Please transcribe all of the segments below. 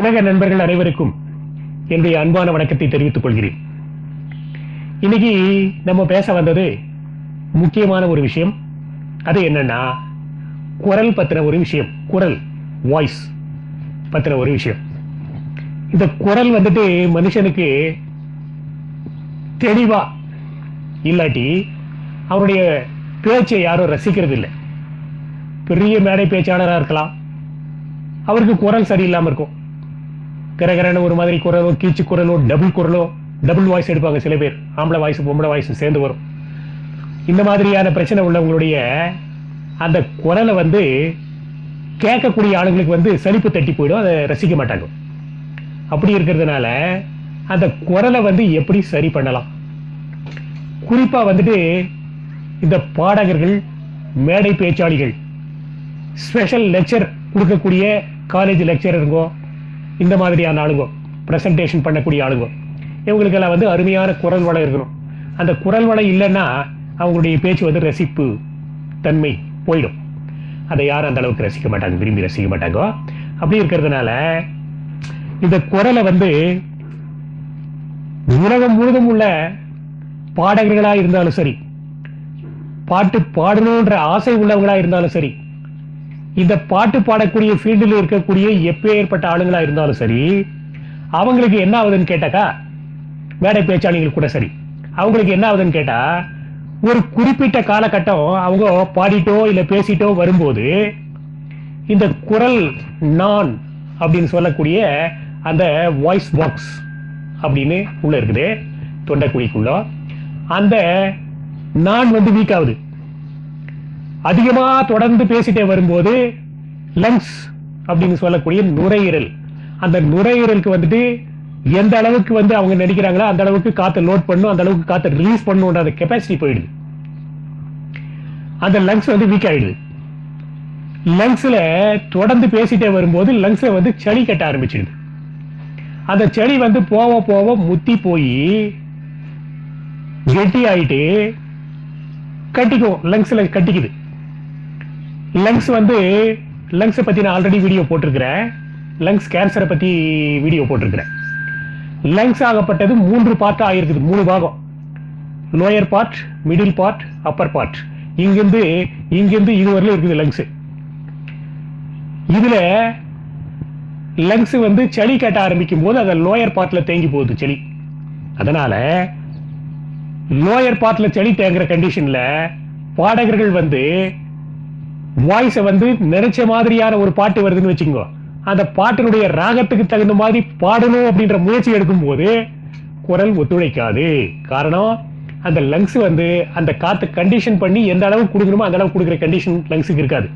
உலக நண்பர்கள் அனைவருக்கும் என்னுடைய அன்பான வணக்கத்தை தெரிவித்துக் கொள்கிறேன். இன்னைக்கு நம்ம பேச வந்தது முக்கியமான ஒரு விஷயம். அது என்னன்னா குரல் பத்தின ஒரு விஷயம். குரல், வாய்ஸ் பத்தின ஒரு விஷயம். இந்த குரல் வந்துட்டு மனுஷனுக்கு தெளிவா இல்லாட்டி அவருடைய பேச்சை யாரும் ரசிக்கிறது இல்லை. பெரிய மேடை பேச்சாளராக இருக்கலாம், அவருக்கு குரல் சரியில்லாம இருக்கும். கரகரான ஒரு மாதிரி குரலோ, கீச்சு குரலோ, டபுள் வாய்ஸ் எடுப்பாங்க சில பேர். ஆம்பளை வாய்ஸ் பொம்பளை வாய்ஸ் சேர்ந்து வரும். இந்த மாதிரியான பிரச்சனை உள்ளவங்களுடைய அந்த குரலை வந்து கேட்கக்கூடிய ஆளுங்களுக்கு சலிப்பு தட்டி போயிடும், அதை ரசிக்க மாட்டாங்க. அப்படி இருக்கிறதுனால அந்த குரலை எப்படி சரி பண்ணலாம்? குறிப்பா இந்த பாடகர்கள், மேடை பேச்சாளிகள், ஸ்பெஷல் லெக்சர் கொடுக்கக்கூடிய காலேஜ் லெக்சரருங்கோ, இந்த மாதிரியான ஆளுங்க, பிரசன்டேஷன் பண்ணக்கூடிய ஆளுங்க, இவங்களுக்கெல்லாம் அருமையான குரல் வளம் இருக்கணும். அந்த குரல் வளம் இல்லைன்னா அவங்களுடைய பேச்சு ரசிப்பு தன்மை போயிடும். அதை யாரும் அந்த அளவுக்கு ரசிக்க மாட்டாங்க, விரும்பி ரசிக்க மாட்டாங்க. அப்படி இருக்கிறதுனால இந்த குரலை உலகம் முழுதும் உள்ள பாடகர்களா இருந்தாலும் சரி, பாட்டு பாடணுன்ற ஆசை உள்ளவங்களா இருந்தாலும் சரி, இந்த பாட்டு பாடக்கூடிய ஃபீல்டில் இருக்கக்கூடிய எப்பேற்பட்ட ஆளுங்களா இருந்தாலும் சரி, அவங்களுக்கு என்ன ஆகுதுன்னு கேட்டாக்கா, மேடை பேச்சாளிகள் கூட சரி, அவங்களுக்கு என்ன ஆகுதுன்னு கேட்டா, ஒரு குறிப்பிட்ட காலகட்டம் அவங்க பாடிட்டோ இல்ல பேசிட்டோ வரும்போது இந்த குரல் நான் அப்படின்னு சொல்லக்கூடிய அந்த வாய்ஸ் பாக்ஸ் அப்படின்னு உள்ள இருக்குது, தொண்டைக்குழிக்குள்ள, அந்த நான் வீக் ஆகுது. அதிகமா தொடர்ந்து பேசிட்டே வரும்போது லங்ஸ் அப்படின்னு சொல்லக்கூடிய நுரையீரல், அந்த நுரையீரலுக்கு எந்த அளவுக்கு அவங்க நினைக்கிறாங்களோ அந்த அளவுக்கு காத்தை லோட் பண்ணும், அந்த அளவுக்கு காத்தை ரிலீஸ் பண்ணுன்ற அந்த கெப்பாசிட்டி போயிடுது. அந்த லங்ஸ் வீக் ஆயிடுது. லங்ஸ்ல தொடர்ந்து பேசிட்டே வரும்போது லங்ஸ்ல சளி கட்ட ஆரம்பிச்சிடுது. அந்த சளி போக போக முத்தி போய் கெட்டி ஆயிட்டு கட்டிக்கும், லங்ஸ்ல கட்டிக்குது. லங்ஸ் லங்ஸ் பத்தி நான் ஆல்ரெடி வீடியோ போட்டிருக்கிறேன். லங்ஸ் கேன்சரை பத்தி வீடியோ போட்டிருக்கிறேன். லங்ஸ் ஆகப்பட்டது 3 பார்ட் ஆயிருக்குது, 3 பாகம். Lower part, middle part, Appar part. இங்கிருந்து இது வரல இருக்குது லங்ஸ். இதுல லங்ஸ் சளி கட்ட ஆரம்பிக்கும் போது அந்த லோயர் பார்ட்ல தேங்கி போகுது சளி. அதனால லோயர் பார்ட்ல சளி தேங்குற கண்டிஷன்ல பாடகர்கள் வாய்ஸை நினைச்ச மாதிரியான ஒரு பாட்டு வருதுன்னு வச்சுக்கோ, அந்த பாட்டினுடைய ராகத்துக்கு தகுந்த மாதிரி பாடணும் அப்படின்ற முயற்சி எடுக்கும் போது குரல் ஒத்துழைக்காது. காரணம், அந்த லங்ஸ் அந்த காத்து கண்டிஷன் பண்ணி எந்த அளவுக்கு கொடுக்கணுமோ அந்த அளவுக்கு கொடுக்குற கண்டிஷன் லங்ஸுக்கு இருக்காது.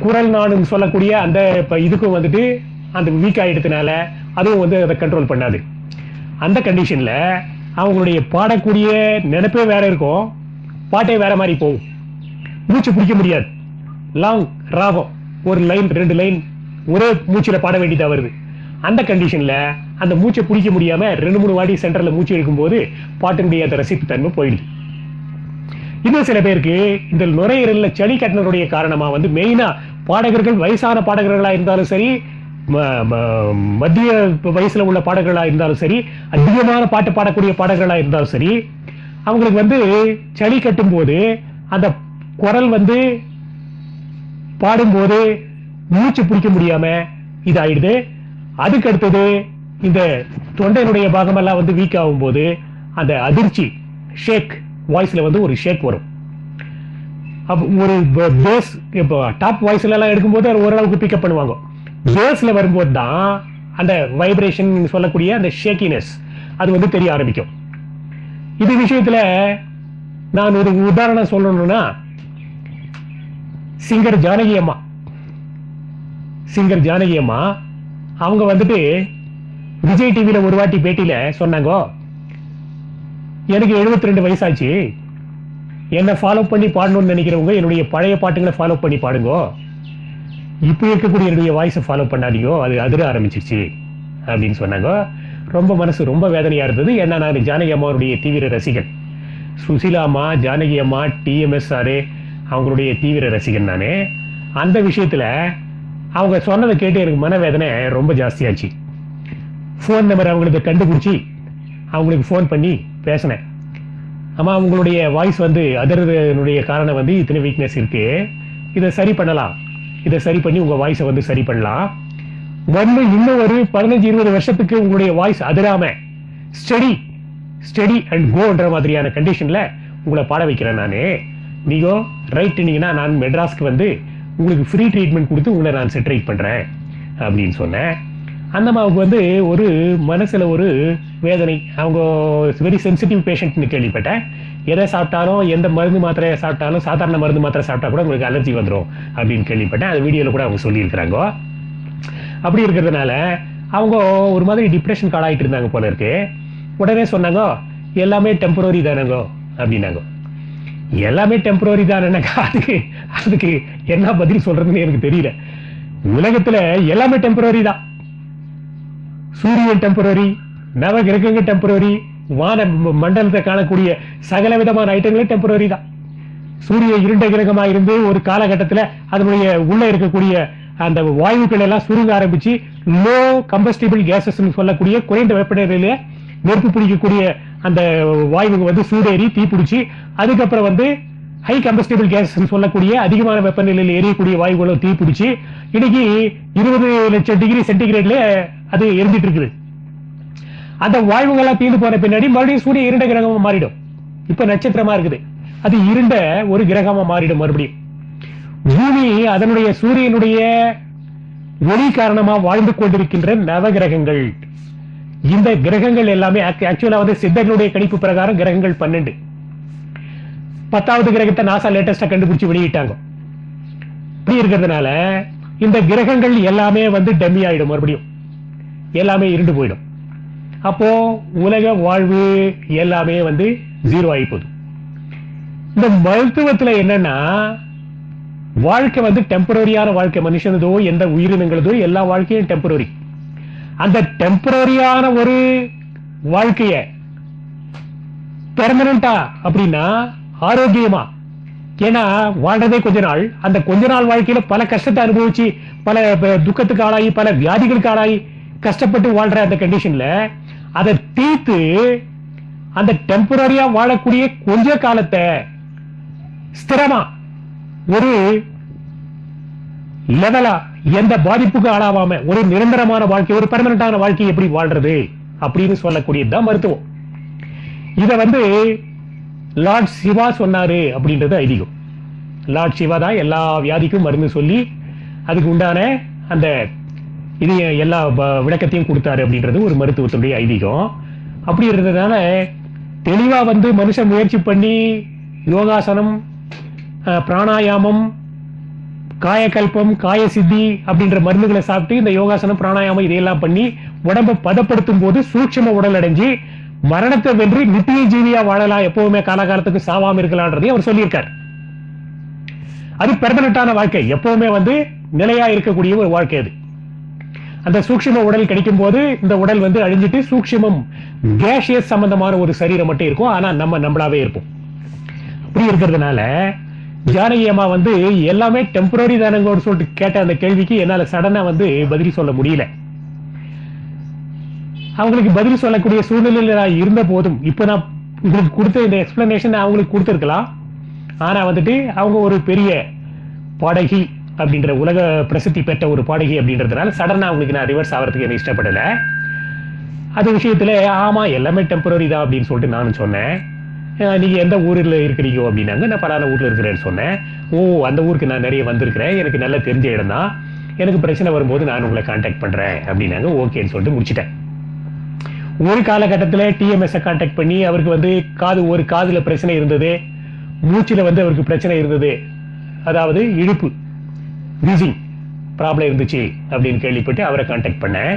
குரல் நான் சொல்லக்கூடிய அந்த இதுக்கும் அந்த வீக் ஆயிடுறதுனால அதுவும் அதை கண்ட்ரோல் பண்ணாது. அந்த கண்டிஷன்ல அவங்களுடைய பாடக்கூடிய நினைப்பே வேற இருக்கும், பாட்டே வேற மாதிரி போகும், மூச்சு பிடிக்க முடியாது. லாங் ராகம், ஒரு லைன் 2 லைன் ஒரே மூச்சுல பாட வேண்டியதா வருது. அந்த கண்டிஷன்ல அந்த மூச்சை பிடிக்க முடியாம 2-3 வாட்டி சென்டர்ல மூச்சு எடுக்கும் போது பாட்டினுடைய அந்த ரசிப்பு தன்மை போயிடுது. இன்னும் சில பேருக்கு இந்த நுரையீரல்ல சளி கட்டினருடைய காரணமா மெயினா பாடகர்கள், வயசான பாடகர்களா இருந்தாலும் சரி, மத்திய வயசுல உள்ள பாடகர்களா இருந்தாலும் சரி, அதிகமான பாட்டு பாடக்கூடிய பாடகர்களா இருந்தாலும் சரி, அவங்களுக்கு சளி கட்டும் போது அந்த குரல் பாடும்போது மூச்சு பிடிக்க முடியாம இதாயிடுது. அதுக்கு அடுத்தது இந்த தொண்டையினுடைய பாகமெல்லாம் வீக் ஆகும் போது அந்த அதிர்ச்சி, ஷேக், வாய்ஸ்ல ஒரு ஷேக் வரும். ஒரு பேஸ், இப்போ டாப் வாய்ஸ்ல எல்லாம் எடுக்கும்போது ஓரளவுக்கு பிக்கப் பண்ணுவாங்க. பேஸ்ல வரும்போது தான் அந்த வைப்ரேஷன் சொல்லக்கூடிய அந்த ஷேக்கினஸ் அது தெரிய ஆரம்பிக்கும். இது விஷயத்துல நான் ஒரு உதாரணம் சொல்லணும்னா, சிங்கர் ஜானகி அம்மா அவங்க விஜய் டிவில ஒரு வாட்டி பேட்டியில சொன்னாங்க, எனக்கு 72 வயசாச்சு, என்ன ஃபாலோ பண்ணி பாடணும்னு நினைக்கிறவங்க என்னுடைய பழைய பாட்டுங்களை ஃபாலோ பண்ணி பாடுங்க, இப்ப இருக்கக்கூடிய என்னுடைய வாய்ஸை ஃபாலோ பண்ணாதீங்க, அது அதிர ஆரம்பிச்சிருச்சு அப்படின்னு சொன்னாங்க. மனசு ரொம்ப வேதனையா இருந்தது. ஏன்னா நான் ஜானகி அம்மாவுடைய தீவிர ரசிகன். சுசிலா அம்மா, ஜானகி அம்மா, TMS அவங்களுடைய தீவிர ரசிகன் நானே. அந்த விஷயத்துல அவங்க சொன்னதை கேட்டு எனக்கு மனவேதனை ரொம்ப ஜாஸ்தியாச்சு. ஃபோன் நம்பர் அவங்களுக்கு கண்டுபிடிச்சி அவங்களுக்கு ஃபோன் பண்ணி பேசினேன். ஆமா, உங்களுடைய வாய்ஸ் வந்து அதனுடைய காரணம் வந்து இத்தனை வீக்னஸ் இருக்கு, இதை சரி பண்ணலாம், இதை சரி பண்ணி உங்க வாய்ஸை வந்து சரி பண்ணலாம். இன்னும் ஒரு 15-20 வருஷத்துக்கு உங்களுடைய வாய்ஸ் அதிராம ஸ்டடி அண்ட் கோன்ற மாதிரியான கண்டிஷன்ல உங்களை பாட வைக்கிறேன் நானு. நீங்க ரைட்டுனீங்கன்னா நான் மெட்ராஸ்க்கு வந்து உங்களுக்கு ஃப்ரீ ட்ரீட்மெண்ட் கொடுத்து உங்களை நான் செட்ரைட் பண்றேன் அப்படின்னு சொன்னேன். அந்த அம்மாவுக்கு வந்து ஒரு மனசுல ஒரு வேதனை. அவங்க வெரி சென்சிட்டிவ் பேஷண்ட்னு கேள்விப்பட்டேன். எதை சாப்பிட்டாலும், எந்த மருந்து மாத்திரை சாப்பிட்டாலும், சாதாரண மருந்து மாத்திரை சாப்பிட்டா கூட உங்களுக்கு அலர்ஜி வந்துடும் அப்படின்னு கேள்விப்பட்டேன். அது வீடியோல கூட அவங்க சொல்லியிருக்கிறாங்க. அப்படி இருக்கிறதுனால அவங்க ஒரு மாதிரி டிப்ரெஷன் காலாயிட்டு இருந்தாங்க போல இருக்கு. உடனே சொன்னாங்க, எல்லாமே டெம்பரரி தானங்க அப்படின்னாங்க. எல்லாமே டெம்பரரி தானேனாக்கா அதுக்கு என்ன பதில் சொல்றதுன்னு எனக்கு தெரியல. உலகத்துல எல்லாமே டெம்பரரி தான். சூரியன் டெம்பரரி, நவ கிரகங்கள் டெம்பரரி, வான மண்டலத்தை காணக்கூடிய சகல விதமான ஐட்டங்களும் டெம்பரரி தான். சூரிய இருண்ட கிரகமா இருந்து ஒரு காலகட்டத்தில் அதனுடைய உள்ள இருக்கக்கூடிய அந்த வாயுக்கள் எல்லாம் சுருங்க ஆரம்பிச்சு லோ கம்பஸ்டிபிள் கேசஸ் சொல்லக்கூடிய குறைந்த வெப்பநிலையில நெருப்பு பிடிக்கக்கூடிய அந்த வாயுங்க வந்து சூடேறி தீப்பிடிச்சு, அதுக்கப்புறம் வந்து ஹை கம்பஸ்டிபிள் கேஸ் சொல்லக்கூடிய அதிகமான வெப்பநிலையில் எரியக்கூடிய வாயுகளும் தீப்பிடிச்சு இன்னைக்கு 20 லட்சம் டிகிரி சென்டிகிரேட்ல அது எரிஞ்சிட்டு இருக்குது. அந்த வாயுங்கள்லாம் தீர்ந்து போன பின்னாடி மறுபடியும் சூரிய இருண்ட கிரகமா மாறிடும். இப்ப நட்சத்திரமா இருக்குது, அது இருண்ட ஒரு கிரகமா மாறிடும். மறுபடியும் பூமி அதனுடைய சூரியனுடைய ஒளி காரணமா வாழ்ந்து கொண்டிருக்கின்ற நவ கிரகங்கள். இந்த கிரகங்கள் எல்லாமே ஆக்சுவலா வந்து சித்தர்களுடைய கணிப்பு பிரகாரம் கிரகங்கள் 12. 10வது கிரகத்தை நாசா லேட்டஸ்டா கண்டுபிடிச்சு வெளியிட்டாங்க. இப்படி இருக்கிறதுனால இந்த கிரகங்கள் எல்லாமே வந்து டம்மி ஆயிடும், மறுபடியும் எல்லாமே இருண்டு போயிடும். அப்போ உலக வாழ்வு எல்லாமே வந்து 0 ஆகி போகுது. இந்த மருத்துவத்துல என்னன்னா, வாழ்க்கை வந்து டெம்பரரியான வாழ்க்கை. மனுஷனதோ எந்த உயிரினங்களதோ எல்லா வாழ்க்கையும் டெம்பரரி. அந்த டெம்பரரியான ஒரு வாழ்க்கைய பெர்மனண்டா அப்படின்னா ஆரோக்கியமா, ஏன்னா வாழ்றதே கொஞ்ச நாள். அந்த கொஞ்ச நாள் வாழ்க்கையில பல கஷ்டத்தை அனுபவிச்சு, பல துக்கத்துக்கு ஆளாகி, பல வியாதிகளுக்கு ஆளாகி கஷ்டப்பட்டு வாழ்ற அந்த கண்டிஷன்ல அதை தீர்த்து அந்த டெம்பரரியா வாழக்கூடிய கொஞ்ச காலத்தை ஸ்திரமா ஒரு லெவலா எந்த பாதிப்புக்கு ஆளாவாம ஒரு நிரந்தரமான வாழ்க்கை, ஒரு பெர்மனண்டான வாழ்க்கை எப்படி வாழ்றது அப்படின்னு சொல்லக்கூடியதுதான் மருத்துவம். இத வந்து லார்ட் சிவா சொன்னாரு அப்படின்றது ஐதீகம். லார்ட் சிவா தான் எல்லா வியாதிக்கும் மருந்து சொல்லி அதுக்கு உண்டான அந்த இது எல்லா விளக்கத்தையும் கொடுத்தாரு அப்படின்றது ஒரு மருத்துவத்துடைய ஐதீகம். அப்படி இருந்ததுனால தெளிவா வந்து மனுஷன் முயற்சி பண்ணி யோகாசனம், பிராணாயாமம், காயகல்பம், காய சித்தி அப்படின்ற மருந்துகளை சாப்பிட்டு இந்த யோகாசனம், பிராணாயாமம் இதையெல்லாம் பண்ணி உடம்பை பதப்படுத்தும் போது சூட்சும உடல் அடைஞ்சு மரணத்தை வென்று நித்திய ஜீவியா வாழலாம், எப்பவுமே காலகாலத்துக்கு சாவாம இருக்கலாம்ன்றதையும் அவர் சொல்லியிருக்கார். அது பெர்மனண்டான வாழ்க்கை, எப்பவுமே வந்து நிலையா இருக்கக்கூடிய ஒரு வாழ்க்கை. அது அந்த சூக்ஷ்ம உடல் கிடைக்கும் போது இந்த உடல் வந்து அழிஞ்சிட்டு சூக்ஷ்மம் கேஷியஸ் சம்பந்தமான ஒரு சரீரம் மட்டும் இருக்கும். ஆனா நம்மளாவே இருப்போம். அப்படி இருக்கிறதுனால ஜானகி அம்மா வந்து எல்லாமே டெம்பரரி தானங்கன்னு சொல்லிட்டு கேட்ட அந்த கேள்விக்கு என்னால சடனா வந்து பதில் சொல்ல முடியல. அவங்களுக்கு பதில் சொல்லக்கூடிய சூழ்நிலையில நான் இருந்த போதும் இப்ப நான் உங்களுக்கு கொடுத்த இந்த எக்ஸ்பிளனேஷன் அவங்களுக்கு கொடுத்திருக்கலாம். ஆனா வந்துட்டு அவங்க ஒரு பெரிய பாடகி அப்படின்ற உலக பிரசித்தி பெற்ற ஒரு பாடகி அப்படின்றதுனால சடனா அவங்களுக்கு நான் ரிவர்ஸ் ஆகிறதுக்கு என்ன இஷ்டப்படல. அது விஷயத்துல ஆமா எல்லாமே டெம்பரரி தான் அப்படின்னு சொல்லிட்டு நானும் சொன்னேன். நீங்க எந்த ஊர்ல இருக்கிறீங்க அப்படின்னாங்க. நான் பலான ஊர்ல இருக்கிறேன்னு சொன்னேன். ஓ, அந்த ஊருக்கு நான் நிறைய வந்திருக்கிறேன், எனக்கு நல்லா தெரிஞ்ச இடம் தான், எனக்கு பிரச்சனை வரும்போது நான் உங்களை கான்டாக்ட் பண்றேன் அப்படின்னாங்க. ஓகேன்னு சொல்லிட்டு முடிச்சிட்டேன். ஒரு காலகட்டத்தில் டிஎம்எஸ் கான்டாக்ட் பண்ணி அவருக்கு வந்து ஒரு காதுல பிரச்சனை இருந்தது, மூச்சுல வந்து அவருக்கு பிரச்சனை இருந்தது, அதாவது இழுப்பு வீசிங் ப்ராப்ளம் இருந்துச்சு அப்படின்னு கேள்விப்பட்டு அவரை கான்டாக்ட் பண்ணேன்.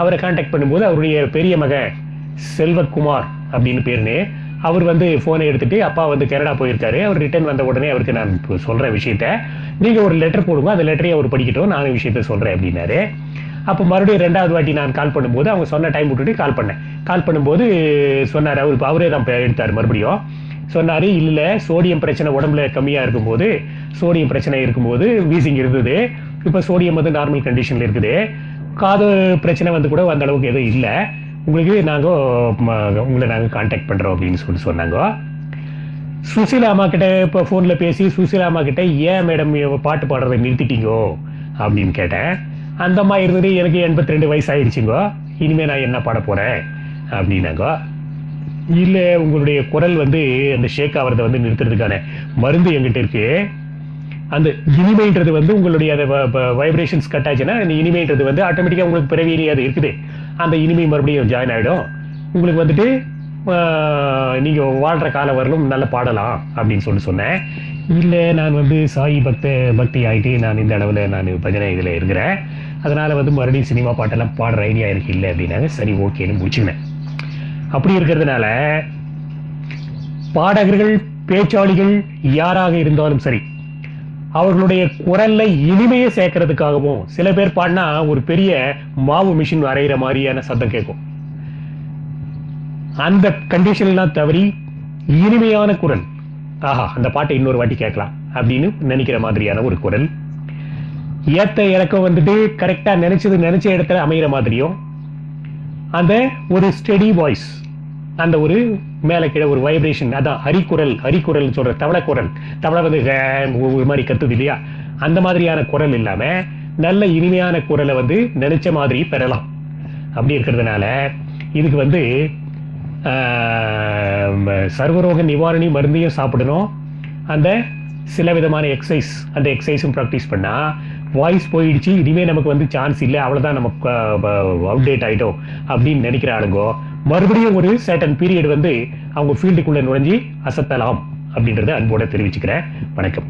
அவரை கான்டாக்ட் பண்ணும்போது அவருடைய பெரிய மகன் செல்வகுமார் அப்படின்னு பேருன்னு அவர் வந்து போனை எடுத்துட்டு அப்பா வந்து கனடா போயிருக்காரு, அவர் ரிட்டர்ன் வந்த உடனே அவருக்கு நான் சொல்ற விஷயத்த நீங்க ஒரு லெட்டர் போடுங்க, அந்த லெட்டரையும் அவர் படிக்கட்டும், நானும் விஷயத்த சொல்றேன் அப்படின்னாரு. அப்போ மறுபடியும் 2வது வாட்டி நான் கால் பண்ணும்போது அவங்க சொன்ன டைம் விட்டுட்டு கால் பண்ணேன். கால் பண்ணும்போது சொன்னார், அவரே தான் எடுத்தார். மறுபடியும் சொன்னாரு, இல்ல சோடியம் பிரச்சனை உடம்புல கம்மியா இருக்கும்போது, சோடியம் பிரச்சனை இருக்கும்போது வீசிங் இருந்தது, இப்போ சோடியம் வந்து நார்மல் கண்டிஷனில் இருக்குது. காது பிரச்சனை வந்து கூட அந்த அளவுக்கு எதுவும் இல்லை. உங்களுக்கு உங்களை நாங்கள் கான்டாக்ட் பண்ணுறோம் அப்படின்னு சொன்னாங்க. சுசீலா அம்மா கிட்ட இப்போ ஃபோனில் பேசி சுசீலா அம்மா கிட்ட ஏன் மேடம் பாட்டு பாடுறதை நிறுத்திட்டீங்கோ அப்படின்னு கேட்டேன். அந்த அம்மா இருந்தது எனக்கு 82 வயசு ஆயிடுச்சுங்கோ, இனிமேல் நான் என்ன பாட போகிறேன் அப்படின்னாங்க. இல்லை உங்களுடைய குரல் வந்து அந்த ஷேக் ஆகிறத வந்து நிறுத்துறதுக்கான மருந்து எங்கிட்ட இருக்கு. அந்த இனிமைன்றது வந்து உங்களுடைய அந்த வைப்ரேஷன்ஸ் கட் ஆச்சுன்னா அந்த இனிமைன்றது வந்து ஆட்டோமேட்டிக்காக உங்களுக்கு பிறவியிலேயே அது இருக்குது. அந்த இனிமை மறுபடியும் ஜாயின் ஆகிடும். உங்களுக்கு வந்துட்டு நீங்கள் வாழ்கிற காலம் வரலும் நல்லா பாடலாம் அப்படின்னு சொன்னேன். இல்லை நான் வந்து சாயி பக்தி ஆகிட்டு நான் இந்த அளவில் நான் பஜனை இதில் இருக்கிறேன், அதனால் வந்து மறுபடியும் சினிமா பாட்டெல்லாம் பாடுற ஐடியா எனக்கு இல்லை அப்படின்னாங்க. சரி ஓகேன்னு முடிச்சுக்கினேன். அப்படி இருக்கிறதுனால பாடகர்கள் பேச்சாளிகள் யாராக இருந்தாலும் சரி அவர்களுடைய குரல்ல இனிமையை சேர்க்கறதுக்காகவும் சில பேர் பாடினா ஒரு பெரிய மாவு மிஷின் அரைகிற மாதிரியான சத்தம் கேட்கும். அந்த கண்டிஷன்லாம் தவறி இனிமையான குரல், ஆஹா அந்த பாட்டை இன்னொரு வாட்டி கேட்கலாம் அப்படின்னு நினைக்கிற மாதிரியான ஒரு குரல், ஏத்த இறக்கம் வந்துட்டு கரெக்டா நினைச்ச இடத்துல அமைகிற மாதிரியும் அந்த ஒரு ஸ்டெடி வாய்ஸ், அந்த ஒரு மேல கீழே ஒரு வைப்ரேஷன், அதான் ஹரிக்குரல் சொல்ற தவளை குரல். தவளை வந்து ஒரு மாதிரி கத்துது இல்லையா, அந்த மாதிரியான குரல் இல்லாம நல்ல இனிமையான குரலை வந்து நினைச்ச மாதிரி பெறலாம். அப்படி இருக்கிறதுனால இதுக்கு வந்து சர்வரோக நிவாரணி மருந்தையும் சாப்பிடணும். அந்த சில விதமான எக்ஸசைஸ், அந்த எக்ஸசைஸும் ப்ராக்டிஸ் பண்ணா வாய்ஸ் போயிடுச்சு, இனிமே நமக்கு வந்து சான்ஸ் இல்லை, அவ்வளவுதான் நமக்கு அப்டேட் ஆயிட்டோம் அப்படின்னு நினைக்கிற ஆளுங்கோ மறுபடியும் ஒரு சர்டன் பீரியட் வந்து அவங்க ஃபீல்டுக்குள்ள நுழைஞ்சி அசத்தலாம் அப்படின்றத அன்போட தெரிவிச்சுக்கிறேன். வணக்கம்.